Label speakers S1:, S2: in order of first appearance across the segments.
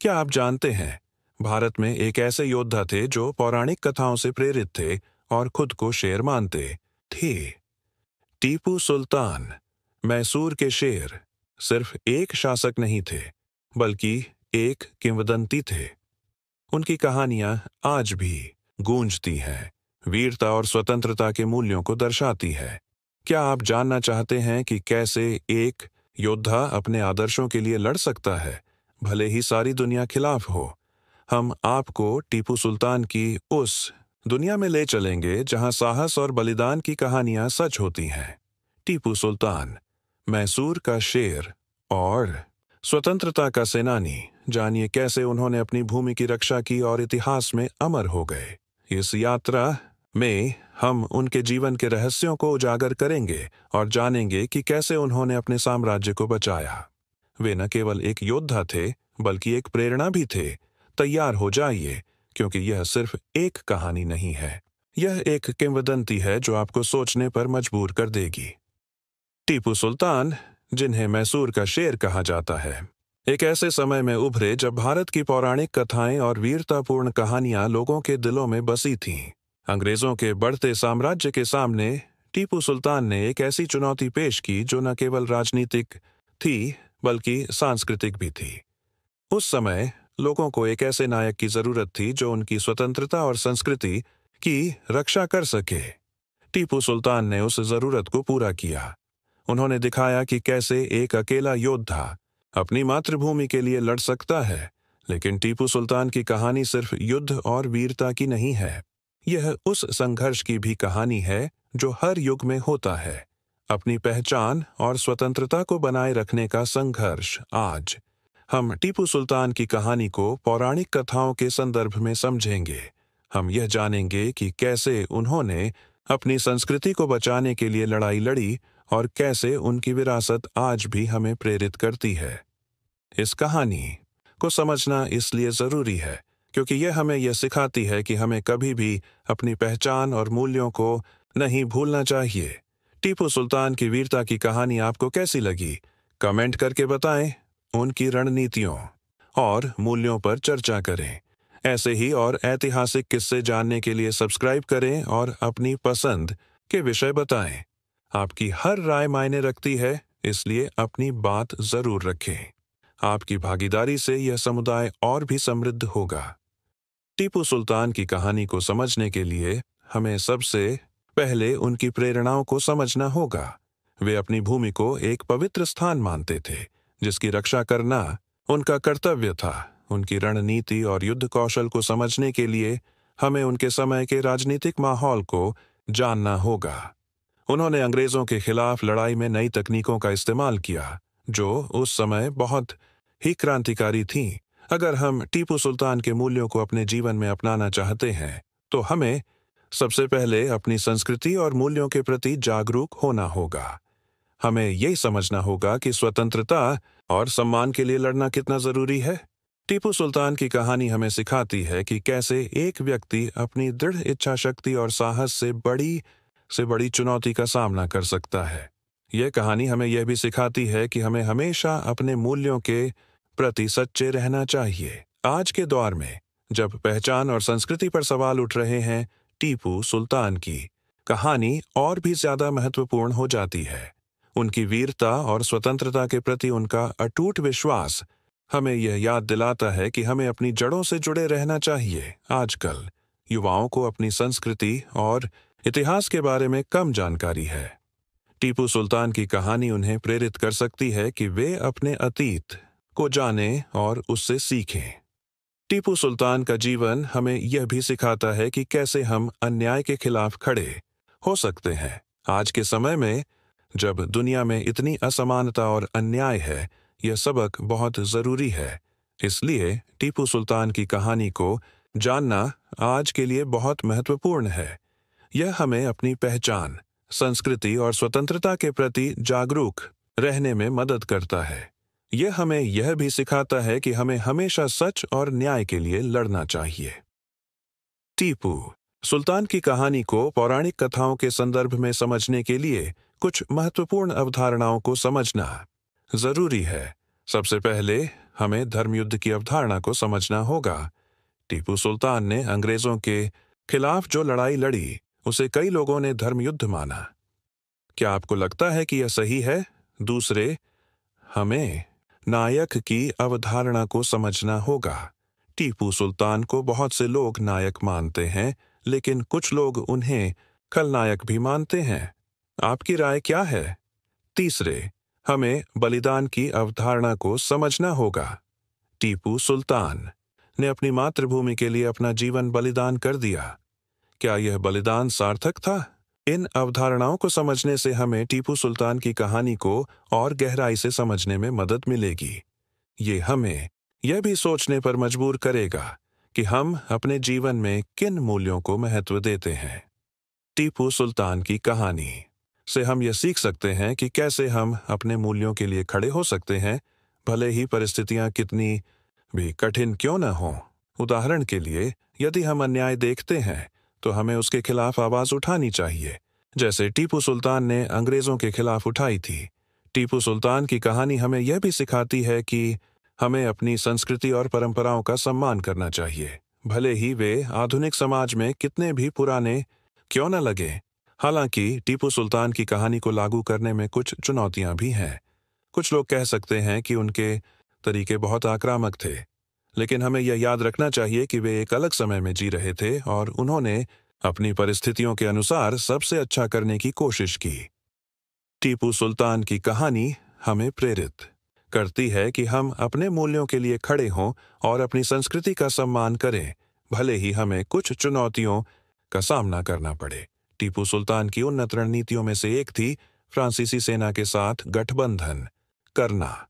S1: क्या आप जानते हैं, भारत में एक ऐसे योद्धा थे जो पौराणिक कथाओं से प्रेरित थे और खुद को शेर मानते थे। टीपू सुल्तान, मैसूर के शेर, सिर्फ एक शासक नहीं थे, बल्कि एक किंवदंती थे। उनकी कहानियां आज भी गूंजती हैं, वीरता और स्वतंत्रता के मूल्यों को दर्शाती है। क्या आप जानना चाहते हैं कि कैसे एक योद्धा अपने आदर्शों के लिए लड़ सकता है, भले ही सारी दुनिया खिलाफ हो? हम आपको टीपू सुल्तान की उस दुनिया में ले चलेंगे जहां साहस और बलिदान की कहानियां सच होती हैं। टीपू सुल्तान, मैसूर का शेर और स्वतंत्रता का सेनानी, जानिए कैसे उन्होंने अपनी भूमि की रक्षा की और इतिहास में अमर हो गए। इस यात्रा में हम उनके जीवन के रहस्यों को उजागर करेंगे और जानेंगे कि कैसे उन्होंने अपने साम्राज्य को बचाया। वे न केवल एक योद्धा थे, बल्कि एक प्रेरणा भी थे। तैयार हो जाइए, क्योंकि यह सिर्फ एक कहानी नहीं है, यह एक किंवदंती है जो आपको सोचने पर मजबूर कर देगी। टीपू सुल्तान, जिन्हें मैसूर का शेर कहा जाता है, एक ऐसे समय में उभरे जब भारत की पौराणिक कथाएं और वीरतापूर्ण कहानियां लोगों के दिलों में बसी थीं। अंग्रेजों के बढ़ते साम्राज्य के सामने टीपू सुल्तान ने एक ऐसी चुनौती पेश की जो न केवल राजनीतिक थी, बल्कि सांस्कृतिक भी थी। उस समय लोगों को एक ऐसे नायक की जरूरत थी जो उनकी स्वतंत्रता और संस्कृति की रक्षा कर सके। टीपू सुल्तान ने उस जरूरत को पूरा किया। उन्होंने दिखाया कि कैसे एक अकेला योद्धा अपनी मातृभूमि के लिए लड़ सकता है। लेकिन टीपू सुल्तान की कहानी सिर्फ युद्ध और वीरता की नहीं है, यह उस संघर्ष की भी कहानी है जो हर युग में होता है, अपनी पहचान और स्वतंत्रता को बनाए रखने का संघर्ष। आज हम टीपू सुल्तान की कहानी को पौराणिक कथाओं के संदर्भ में समझेंगे। हम यह जानेंगे कि कैसे उन्होंने अपनी संस्कृति को बचाने के लिए लड़ाई लड़ी और कैसे उनकी विरासत आज भी हमें प्रेरित करती है। इस कहानी को समझना इसलिए जरूरी है क्योंकि यह हमें यह सिखाती है कि हमें कभी भी अपनी पहचान और मूल्यों को नहीं भूलना चाहिए। टीपू सुल्तान की वीरता की कहानी आपको कैसी लगी? कमेंट करके बताएं। उनकी रणनीतियों और मूल्यों पर चर्चा करें। ऐसे ही और ऐतिहासिक किस्से जानने के लिए सब्सक्राइब करें और अपनी पसंद के विषय बताएं। आपकी हर राय मायने रखती है, इसलिए अपनी बात जरूर रखें। आपकी भागीदारी से यह समुदाय और भी समृद्ध होगा। टीपू सुल्तान की कहानी को समझने के लिए हमें सबसे पहले उनकी प्रेरणाओं को समझना होगा। वे अपनी भूमि को एक पवित्र स्थान मानते थे, जिसकी रक्षा करना उनका कर्तव्य था। उनकी रणनीति और युद्ध कौशल को समझने के लिए हमें उनके समय के राजनीतिक माहौल को जानना होगा। उन्होंने अंग्रेजों के खिलाफ लड़ाई में नई तकनीकों का इस्तेमाल किया, जो उस समय बहुत ही क्रांतिकारी थीं। अगर हम टीपू सुल्तान के मूल्यों को अपने जीवन में अपनाना चाहते हैं, तो हमें सबसे पहले अपनी संस्कृति और मूल्यों के प्रति जागरूक होना होगा। हमें यही समझना होगा कि स्वतंत्रता और सम्मान के लिए लड़ना कितना जरूरी है। टीपू सुल्तान की कहानी हमें सिखाती है कि कैसे एक व्यक्ति अपनी दृढ़ इच्छा शक्ति और साहस से बड़ी चुनौती का सामना कर सकता है। यह कहानी हमें यह भी सिखाती है कि हमें हमेशा अपने मूल्यों के प्रति सच्चे रहना चाहिए। आज के दौर में जब पहचान और संस्कृति पर सवाल उठ रहे हैं, टीपू सुल्तान की कहानी और भी ज्यादा महत्वपूर्ण हो जाती है। उनकी वीरता और स्वतंत्रता के प्रति उनका अटूट विश्वास हमें यह याद दिलाता है कि हमें अपनी जड़ों से जुड़े रहना चाहिए। आजकल युवाओं को अपनी संस्कृति और इतिहास के बारे में कम जानकारी है। टीपू सुल्तान की कहानी उन्हें प्रेरित कर सकती है कि वे अपने अतीत को जानें और उससे सीखें। टीपू सुल्तान का जीवन हमें यह भी सिखाता है कि कैसे हम अन्याय के खिलाफ खड़े हो सकते हैं। आज के समय में जब दुनिया में इतनी असमानता और अन्याय है, यह सबक बहुत जरूरी है। इसलिए टीपू सुल्तान की कहानी को जानना आज के लिए बहुत महत्वपूर्ण है। यह हमें अपनी पहचान, संस्कृति और स्वतंत्रता के प्रति जागरूक रहने में मदद करता है। यह हमें यह भी सिखाता है कि हमें हमेशा सच और न्याय के लिए लड़ना चाहिए। टीपू सुल्तान की कहानी को पौराणिक कथाओं के संदर्भ में समझने के लिए कुछ महत्वपूर्ण अवधारणाओं को समझना जरूरी है। सबसे पहले हमें धर्मयुद्ध की अवधारणा को समझना होगा। टीपू सुल्तान ने अंग्रेजों के खिलाफ जो लड़ाई लड़ी, उसे कई लोगों ने धर्मयुद्ध माना। क्या आपको लगता है कि यह सही है? दूसरे, हमें नायक की अवधारणा को समझना होगा। टीपू सुल्तान को बहुत से लोग नायक मानते हैं, लेकिन कुछ लोग उन्हें खलनायक भी मानते हैं। आपकी राय क्या है? तीसरे, हमें बलिदान की अवधारणा को समझना होगा। टीपू सुल्तान ने अपनी मातृभूमि के लिए अपना जीवन बलिदान कर दिया। क्या यह बलिदान सार्थक था? इन अवधारणाओं को समझने से हमें टीपू सुल्तान की कहानी को और गहराई से समझने में मदद मिलेगी। ये हमें यह भी सोचने पर मजबूर करेगा कि हम अपने जीवन में किन मूल्यों को महत्व देते हैं। टीपू सुल्तान की कहानी से हम यह सीख सकते हैं कि कैसे हम अपने मूल्यों के लिए खड़े हो सकते हैं, भले ही परिस्थितियां कितनी भी कठिन क्यों न हों। उदाहरण के लिए, यदि हम अन्याय देखते हैं तो हमें उसके खिलाफ आवाज उठानी चाहिए, जैसे टीपू सुल्तान ने अंग्रेजों के खिलाफ उठाई थी। टीपू सुल्तान की कहानी हमें यह भी सिखाती है कि हमें अपनी संस्कृति और परंपराओं का सम्मान करना चाहिए, भले ही वे आधुनिक समाज में कितने भी पुराने क्यों न लगे। हालांकि टीपू सुल्तान की कहानी को लागू करने में कुछ चुनौतियां भी हैं। कुछ लोग कह सकते हैं कि उनके तरीके बहुत आक्रामक थे, लेकिन हमें यह याद रखना चाहिए कि वे एक अलग समय में जी रहे थे और उन्होंने अपनी परिस्थितियों के अनुसार सबसे अच्छा करने की कोशिश की। टीपू सुल्तान की कहानी हमें प्रेरित करती है कि हम अपने मूल्यों के लिए खड़े हों और अपनी संस्कृति का सम्मान करें, भले ही हमें कुछ चुनौतियों का सामना करना पड़े। टीपू सुल्तान की उन्नत रणनीतियों में से एक थी फ्रांसीसी सेना के साथ गठबंधन करना।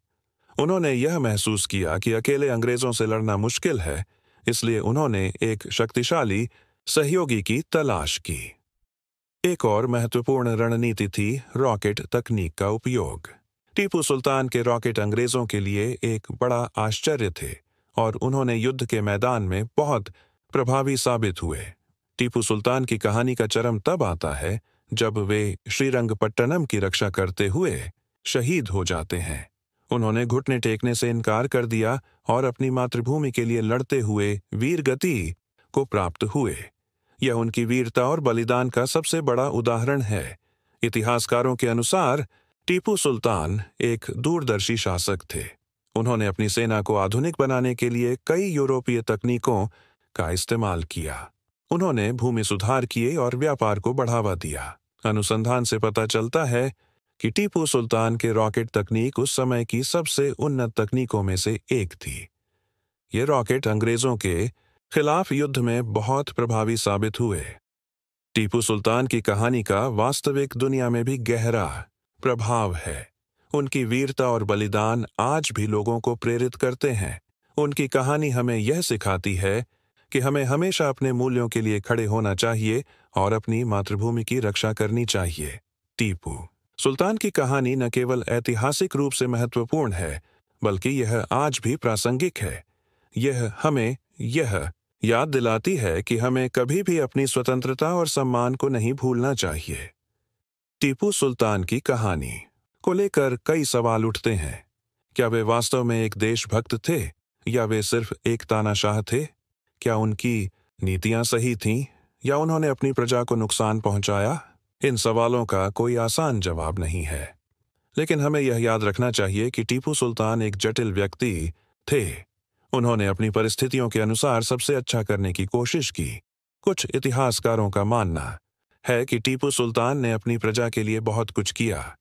S1: उन्होंने यह महसूस किया कि अकेले अंग्रेजों से लड़ना मुश्किल है, इसलिए उन्होंने एक शक्तिशाली सहयोगी की तलाश की। एक और महत्वपूर्ण रणनीति थी रॉकेट तकनीक का उपयोग। टीपू सुल्तान के रॉकेट अंग्रेजों के लिए एक बड़ा आश्चर्य थे और उन्होंने युद्ध के मैदान में बहुत प्रभावी साबित हुए। टीपू सुल्तान की कहानी का चरम तब आता है जब वे श्रीरंगपट्टनम की रक्षा करते हुए शहीद हो जाते हैं। उन्होंने घुटने टेकने से इनकार कर दिया और अपनी मातृभूमि के लिए लड़ते हुए वीरगति को प्राप्त हुए। यह उनकी वीरता और बलिदान का सबसे बड़ा उदाहरण है। इतिहासकारों के अनुसार टीपू सुल्तान एक दूरदर्शी शासक थे। उन्होंने अपनी सेना को आधुनिक बनाने के लिए कई यूरोपीय तकनीकों का इस्तेमाल किया। उन्होंने भूमि सुधार किए और व्यापार को बढ़ावा दिया। अनुसंधान से पता चलता है कि टीपू सुल्तान के रॉकेट तकनीक उस समय की सबसे उन्नत तकनीकों में से एक थी। ये रॉकेट अंग्रेजों के खिलाफ युद्ध में बहुत प्रभावी साबित हुए। टीपू सुल्तान की कहानी का वास्तविक दुनिया में भी गहरा प्रभाव है। उनकी वीरता और बलिदान आज भी लोगों को प्रेरित करते हैं। उनकी कहानी हमें यह सिखाती है कि हमें हमेशा अपने मूल्यों के लिए खड़े होना चाहिए और अपनी मातृभूमि की रक्षा करनी चाहिए। टीपू सुल्तान की कहानी न केवल ऐतिहासिक रूप से महत्वपूर्ण है, बल्कि यह आज भी प्रासंगिक है। यह हमें यह याद दिलाती है कि हमें कभी भी अपनी स्वतंत्रता और सम्मान को नहीं भूलना चाहिए। टीपू सुल्तान की कहानी को लेकर कई सवाल उठते हैं। क्या वे वास्तव में एक देशभक्त थे या वे सिर्फ एक तानाशाह थे? क्या उनकी नीतियां सही थीं या उन्होंने अपनी प्रजा को नुकसान पहुंचाया? इन सवालों का कोई आसान जवाब नहीं है, लेकिन हमें यह याद रखना चाहिए कि टीपू सुल्तान एक जटिल व्यक्ति थे। उन्होंने अपनी परिस्थितियों के अनुसार सबसे अच्छा करने की कोशिश की। कुछ इतिहासकारों का मानना है कि टीपू सुल्तान ने अपनी प्रजा के लिए बहुत कुछ किया।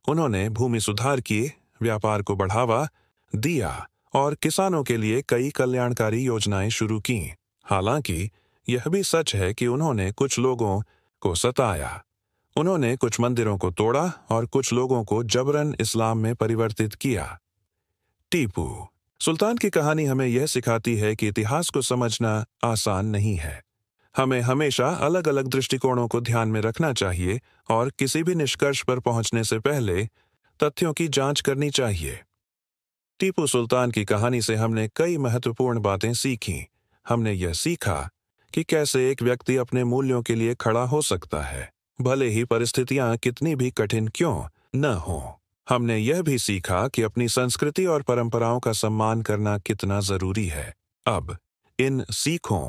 S1: उन्होंने भूमि सुधार किए, व्यापार को बढ़ावा दिया और किसानों के लिए कई कल्याणकारी योजनाएं शुरू की। हालांकि यह भी सच है कि उन्होंने कुछ लोगों को सताया। उन्होंने कुछ मंदिरों को तोड़ा और कुछ लोगों को जबरन इस्लाम में परिवर्तित किया। टीपू सुल्तान की कहानी हमें यह सिखाती है कि इतिहास को समझना आसान नहीं है। हमें हमेशा अलग अलग दृष्टिकोणों को ध्यान में रखना चाहिए और किसी भी निष्कर्ष पर पहुंचने से पहले तथ्यों की जांच करनी चाहिए। टीपू सुल्तान की कहानी से हमने कई महत्वपूर्ण बातें सीखीं। हमने यह सीखा कि कैसे एक व्यक्ति अपने मूल्यों के लिए खड़ा हो सकता है, भले ही परिस्थितियां कितनी भी कठिन क्यों न हों। हमने यह भी सीखा कि अपनी संस्कृति और परंपराओं का सम्मान करना कितना जरूरी है। अब इन सीखों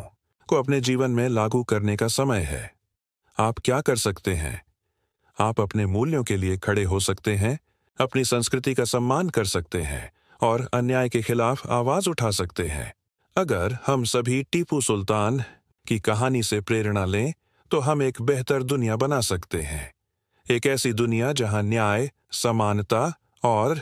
S1: को अपने जीवन में लागू करने का समय है। आप क्या कर सकते हैं? आप अपने मूल्यों के लिए खड़े हो सकते हैं, अपनी संस्कृति का सम्मान कर सकते हैं और अन्याय के खिलाफ आवाज उठा सकते हैं। अगर हम सभी टीपू सुल्तान की कहानी से प्रेरणा लें तो हम एक बेहतर दुनिया बना सकते हैं। एक ऐसी दुनिया जहां न्याय, समानता और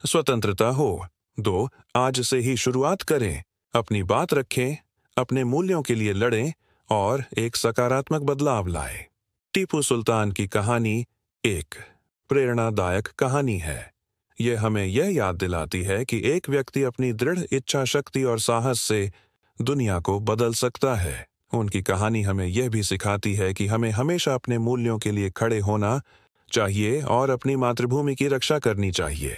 S1: स्वतंत्रता हो। आज से ही शुरुआत करें, अपनी बात रखें, अपने मूल्यों के लिए लड़ें और एक सकारात्मक बदलाव लाएं। टीपू सुल्तान की कहानी एक प्रेरणादायक कहानी है। यह हमें यह याद दिलाती है कि एक व्यक्ति अपनी दृढ़ इच्छा शक्ति और साहस से दुनिया को बदल सकता है। उनकी कहानी हमें यह भी सिखाती है कि हमें हमेशा अपने मूल्यों के लिए खड़े होना चाहिए और अपनी मातृभूमि की रक्षा करनी चाहिए।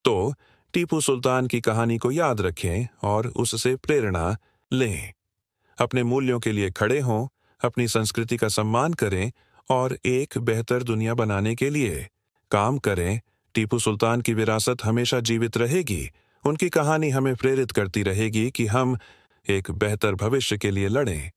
S1: तो टीपू सुल्तान की कहानी को याद रखें और उससे प्रेरणा लें। अपने मूल्यों के लिए खड़े हों, अपनी संस्कृति का सम्मान करें और एक बेहतर दुनिया बनाने के लिए काम करें। टीपू सुल्तान की विरासत हमेशा जीवित रहेगी। उनकी कहानी हमें प्रेरित करती रहेगी कि हम एक बेहतर भविष्य के लिए लड़ें।